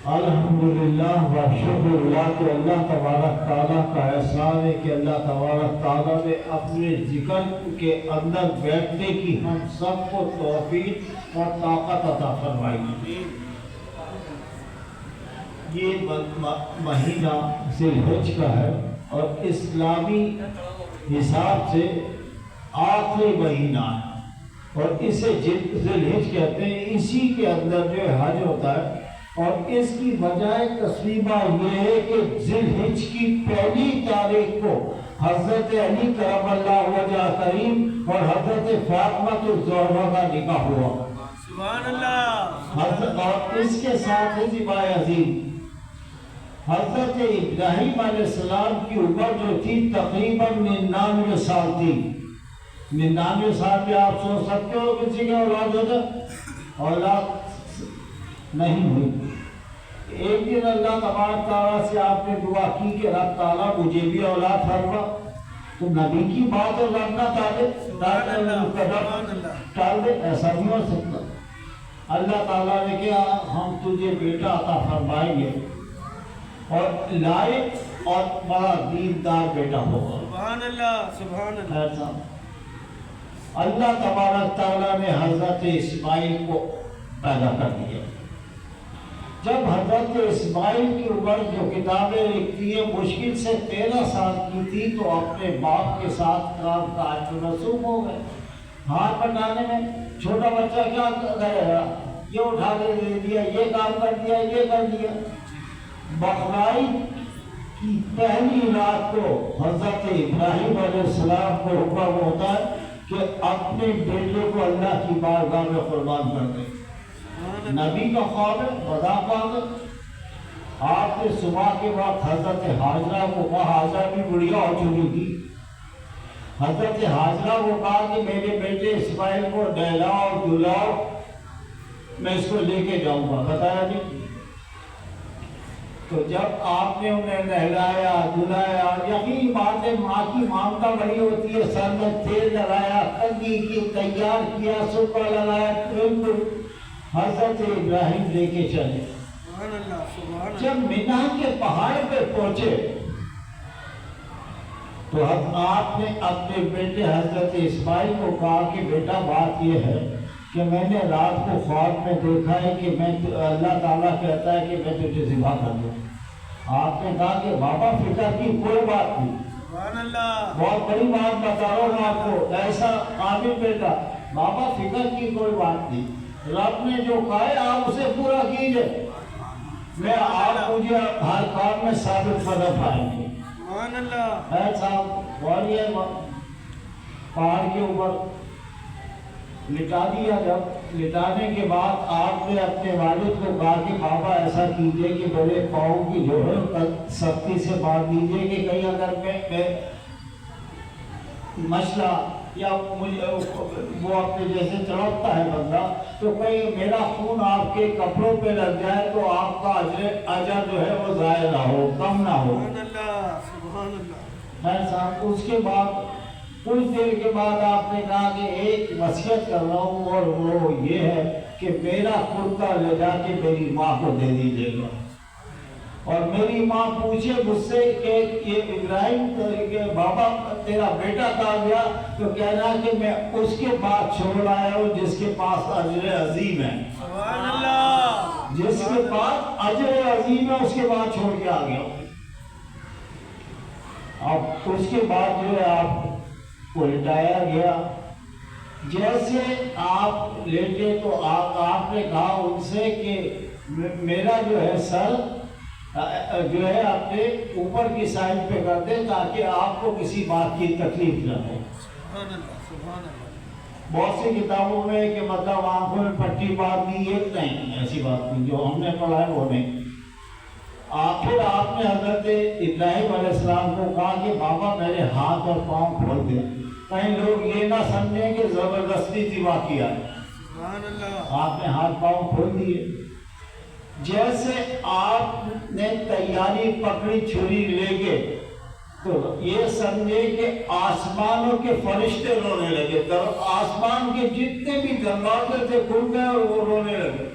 الحمدللہ و شکر اللہ کہ اللہ تبارک تعالیٰ کا احسان ہے کہ اللہ تبارک تعالیٰ نے اپنے ذکر کے اندر بیٹھنے کی ہم سب کو توفیق اور طاقت عطا فرمائی۔ یہ مہینہ ذی الحج کا ہے اور اسلامی حساب سے آخری مہینہ ہے اور اسے ذی الحج کہتے ہیں۔ اسی کے اندر جو حج ہوتا ہے اور اس کی وجہ تسلیمہ یہ ہے کہ ذی الحج کی پہلی تاریخ کو حضرت علی کرم اللہ وجہ کریم اور حضرت فاطمہ الزہرا کا نکاح ہوا، سبحان اللہ۔ اور اس کے ساتھ ہے ذبح عظیم حضرت ابراہیم علیہ السلام کی عمر جو تھی تقریباً 99 سال تھی۔ 99 سال میں آپ سوچ سکتے ہو کسی کا اولاد ہوتا؟ اولاد نہیں ہوئی۔ ایک دن اللہ تبارک تعالیٰ سے آپ نے دعا کی کہ رب تعالیٰ مجھے بھی اولاد فرما، تو نبی کی بات اور رب نہ ٹال دے، ایسا نہیں ہو سکتا۔ اللہ تعالیٰ نے کہا ہم تجھے بیٹا عطا فرمائیں گے اور لائق اور بڑا دیندار بیٹا ہوگا۔ سبحان اللہ، سبحان اللہ۔ اللہ تبارک تعالیٰ نے حضرت اسماعیل کو پیدا کر دیا۔ جب حضرت اسماعیل کی عمر جو کتابیں لکھتی ہیں مشکل سے 13 سال کی تھی تو اپنے باپ کے ساتھ کام کاج میں مصروف ہو گئے۔ ہاتھ بٹانے میں چھوٹا بچہ کیا کرے گا، یہ اٹھا کے دے دیا، یہ کام کر دیا، یہ کر دیا۔ بقرعید کی پہلی رات کو حضرت ابراہیم علیہ السلام کو حکم ہوتا ہے کہ اپنے بیٹے کو اللہ کی بارگاہ میں قربان کر دیں۔ نبی کا خواب ہے، خدا خواب ہے۔ آپ نے صبح کے وقت حضرت حاجرہ کو کہا، حاجرہ بھی بڑھیا ہو چکی تھی، حضرت حاجرہ کو کہا کہ میرے بیٹے اسماعیل کو نہلاؤ دھلاؤ، میں اس کو لے کے جاؤں گا۔ بتایا جی؟ تو جب آپ نے انہیں نہلایا دھلایا، یقین بات ہے ماں کی مامتا بڑی ہوتی ہے، سر میں تیل لگایا، کنگھی کی تیار کیا، سرکہ لگایا، بالکل حضرت ابراہیم لے کے چلے۔ جب مینا کے پہاڑ پہ پہنچے تو آپ نے اپنے بیٹے حضرت اسماعیل کو کہا کہ بیٹا بات یہ ہے کہ میں نے رات کو خواب میں دیکھا ہے کہ میں اللہ تعالیٰ کہتا ہے کہ میں تجھے ذبح کر دوں۔ آپ نے کہا کہ بابا فکر کی کوئی بات نہیں، بہت بڑی بات بتا رہا ہوں آپ کو، ایسا عامل بیٹا، بابا فکر کی کوئی بات نہیں، رب نے جو کہا ہے آپ اسے پورا کیجئے، میں آپ مجھے ہر کام میں ثابت قدم پائیں گے۔ ہے صاحب بولیے پہاڑ کے اوپر لٹا دیا۔ جب لٹانے کے بعد آپ نے اپنے والد کو کہا کہ بابا ایسا کیجئے کہ میرے پاؤں کی جو ہے سختی سے باندھ دیجئے کہ کہیں اگر میں مچھلا یا وہ اپنے جیسے تڑپتا ہے بندہ تو کہیں میرا خون آپ کے کپڑوں پہ لگ جائے تو آپ کا اجر جو ہے وہ ضائع نہ ہو، کم نہ ہو۔ صاحب اس کے بعد کچھ دیر کے بعد آپ نے کہا کہ ایک وصیت کر رہا ہوں اور وہ یہ ہے کہ میرا کرتا لے جا کے میری ماں کو دے دیجیے گا، اور میری ماں پوچھے مجھ سے کہ یہ ابراہیم کہ بابا تیرا بیٹا کہاں گیا، تو کہنا کہ میں اس کے بعد چھوڑ آیا ہوں جس کے پاس اجر عظیم ہے، جس کے پاس اجر عظیم ہے اس کے بعد چھوڑ کے آ گیا۔ اب اس کے بعد جو ہے آپ کو لٹایا گیا، جیسے آپ لیٹے تو آپ نے کہا ان سے کہ میرا جو ہے سر جو ہے اپنے اوپر کی سائڈ پہ کر دیں تاکہ آپ کو کسی بات کی تکلیف نہ ہو۔ بہت سی کتابوں میں کہ مطلب آنکھوں میں پٹی باندھ دی، ایک نہیں، ایسی بات نہیں، جو ہم نے پڑھا ہے وہ نہیں۔ آخر آپ نے حضرت ابراہیم علیہ السلام کو کہا کہ بابا میرے ہاتھ اور پاؤں کھول دیں، کہیں لوگ یہ نہ سمجھیں کہ زبردستی ذبح کیا ہے۔ آپ نے ہاتھ پاؤں کھول دیے۔ جیسے آپ نے تیاری پکڑی چھری لے کے تو یہ سمجھے کہ آسمانوں کے فرشتے رونے لگے، آسمان کے جتنے بھی دروازے تھے کھل گئے اور وہ رونے لگے۔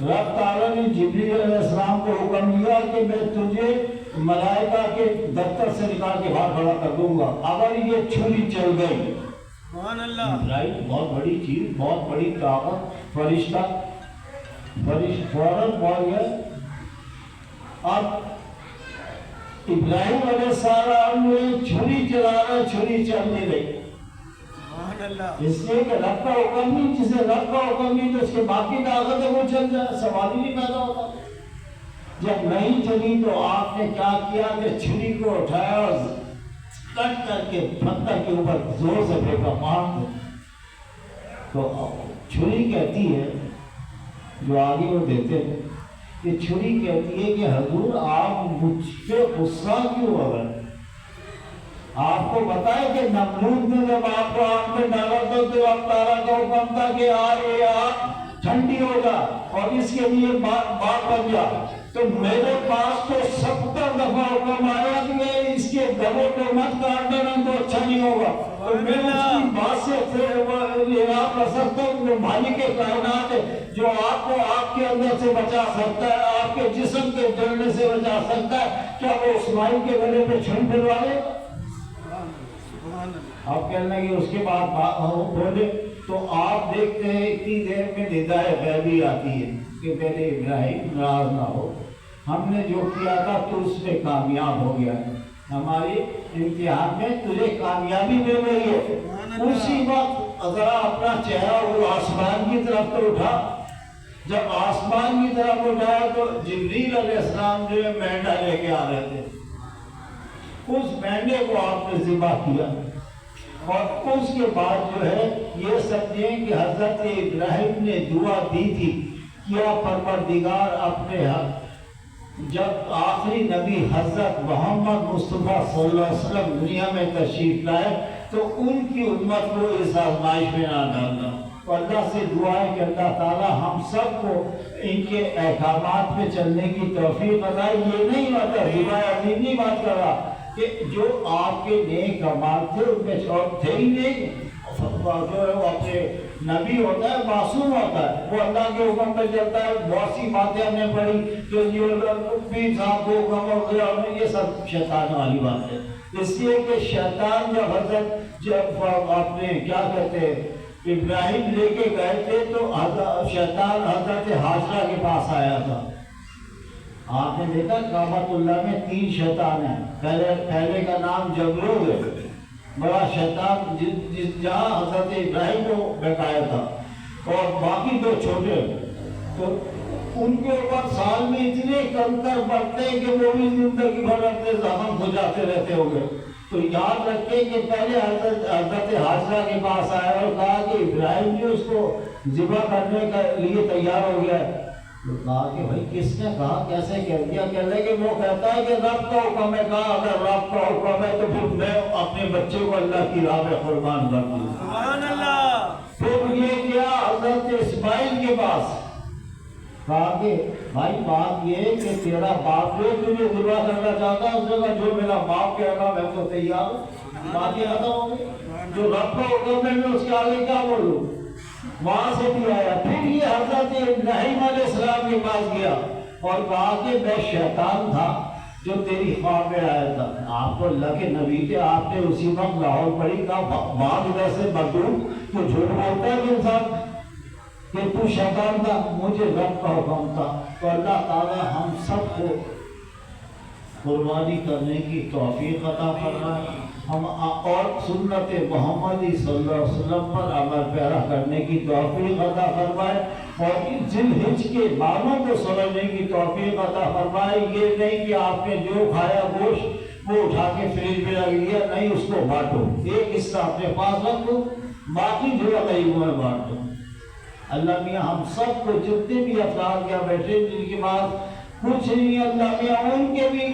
رب تعالیٰ نے جبریل علیہ السلام کو حکم دیا کہ میں تجھے ملائکہ کے دفتر سے نکال کے باہر کھڑا کر دوں گا اگر یہ چھری چل گئی۔ ابراہیم بہت بڑی چیز، بہت بڑی طاقت، فرشتہ فوراً پہنچ گئے۔ اب ابراہیم علیہ السلام نے چھری چلانا، چھری چل نہیں رہی، اس لیے کہ رب کا حکم نہیں، جسے رب کا حکم نہیں تو اس کے باقی طاقت ہے وہ چل جائے، سوال ہی نہیں پیدا ہوتا۔ جب نہیں چلی تو آپ نے کیا کیا کہ چھری کو اٹھایا اور کٹ کر کے پتھر کے اوپر زور سے پھینکا، مار دو۔ تو چھری کہتی ہے، جو آگے وہ دیتے ہیں، یہ چھری کہتی ہے کہ حضور آپ مجھ پہ غصہ کیوں ہو گئے؟ آپ کو بتائے کہ نمرود نے جب آپ کو آگ میں ڈالا تو آپ تعالیٰ کا حکم تھا کہ یہ آگ ٹھنڈی ہوگا اور اس کے لیے بات بن جا، تو میرے پاس تو 70 دفعہ حکم آیا کہ اس کے گلے کو مت کاٹ دینا تو اچھا نہیں ہوگا، تو میں اس کی بات سے اعراض کر سکتا ہوں کہ مالک کائنات ہے جو آپ کو آپ کے اندر سے بچا سکتا ہے، آپ کے جسم کے جلنے سے بچا سکتا ہے، کیا وہ اسماعیل کے گلے پہ چھری پھروا لے؟ آپ کہنا کہ اس کے بعد بولے تو آپ دیکھتے ہیں اتنی دیر میں ندائے غیبی آتی ہے کہ پہلے ابراہیم ناراض نہ ہو، ہم نے جو کیا تھا تو اس میں کامیاب ہو گیا، ہماری امتحان میں تجھے کامیابی مل رہی ہے۔ اسی وقت ذرا اپنا چہرہ وہ آسمان کی طرف تو اٹھا، جب آسمان کی طرف اٹھایا تو جبریل علیہ السلام جو مینڈا لے کے آ رہے تھے، اس مینڈے کو آپ نے ذبح کیا، اور اس کے بعد جو ہے یہ سمجھیں کہ حضرت ابراہیم نے دعا دی تھی، کیا پروردگار اپنے جب آخری نبی حضرت محمد مصطفیٰ صلی اللہ علیہ وسلم دنیا میں تشریف لائے تو ان کی امت کو اس آزمائش میں نہ ڈالنا، اور اللہ سے دعا ہے کہ اللہ تعالیٰ ہم سب کو ان کے احکامات پہ چلنے کی توفیق عطا۔ یہ نہیں مطلب عظیمی بات کر رہا کہ جو آپ کے نیک اعمال تھے ان میں شوق تھے ہی نہیں، جو ہے وہ اپنے نبی ہوتا ہے، معصوم ہوتا ہے، وہ اللہ کے حکم پہ چلتا ہے۔ بہت سی باتیں ہم نے پڑھی کہ پیر صاحب کو حکم ہو گیا، یہ سب شیطان والی بات ہے، اس لیے کہ شیطان جب اپنے کیا کہتے ہیں ابراہیم لے کے گئے تھے تو شیطان حضرت حاجرہ کے پاس آیا تھا۔ آپ نے دیکھا کعبۃ اللہ میں 3 شیطان ہیں، پہلے کا نام جبروت ہے، بڑا شیطان جہاں حضرت ابراہیم کو بہکایا تھا، اور باقی 2 چھوٹے، تو ان کے اوپر سال میں اتنے کنکر پڑتے ہیں کہ وہ بھی زندگی بھر اپنے زخم کھجاتے رہتے ہوں گے۔ تو یاد رکھیں کہ پہلے حضرت حاجرہ کے پاس آیا اور کہا کہ ابراہیم جو اس کو ذبح کرنے کے لیے تیار ہو گیا ہے، تو کہا کہ بھائی کس نے کہا، کیسے کہہ دیا؟ کہہ لے کہ وہ کہتا ہے کہ رب کا حکم ہے، کہا اگر رب کا حکم ہے تو پھر میں اپنے بچے کو اللہ کی راہ میں قربان کر دوں۔ سبحان اللہ۔ پھر یہ کیا حضرت اسماعیل کے پاس کہا کہ بھائی بات یہ ہے کہ تیرا باپ جو تجھے ذبح کرنا چاہتا ہے، اس نے کہا جو میرا باپ کہے گا میں تو تیار ہوں، بات یہ ختم ہو گئی، جو رب کا حکم ہے میں اس کے آگے کیا بولوں؟ وہاں سے بھی آیا، پھر یہ حضرت ابراہیم علیہ السلام کے پاس گیا اور کہا کہ میں شیطان تھا جو تیری خواب میں آیا تھا، آپ تو اللہ کے نبی تھے، آپ نے اسی وقت لاہور پڑھی، کہا بعد ویسے مردوں تو جھوٹ بولتا ہے کہ انسان کہ تو شیطان تھا، مجھے رب کا حکم تھا۔ تو اللہ تعالیٰ ہم سب کو قربانی کرنے کی توفیق عطا فرمائے، ہم اور سنت محمدی صلی اللہ علیہ وسلم پر عمل پیرا کرنے کی توفیق عطا فرمائے، اور ذی الحج کے معنوں کو سمجھنے کی توفیق عطا فرمائے۔ یہ نہیں کہ آپ نے جو کھایا گوشت وہ اٹھا کے فریج میں رکھ لیا، نہیں، اس کو بانٹو، ایک حصہ اپنے پاس رکھ دو، باقی جو غریبوں میں بانٹ دو۔ اللہ میاں ہم سب کو جتنے بھی افراد یہاں بیٹھے جن کے پاس کچھ نہیں، اللہ میاں ان کے بھی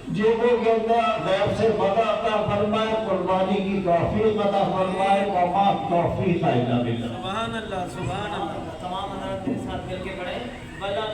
جیبوں کے اندر غیب سے مدد عطا فرمائے، قربانی کی توفیق عطا فرمائے، وما توفیق الا باللہ۔ سبحان اللہ، سبحان اللہ۔ تمام حضرات کے ساتھ مل کے پڑھیں، بلغ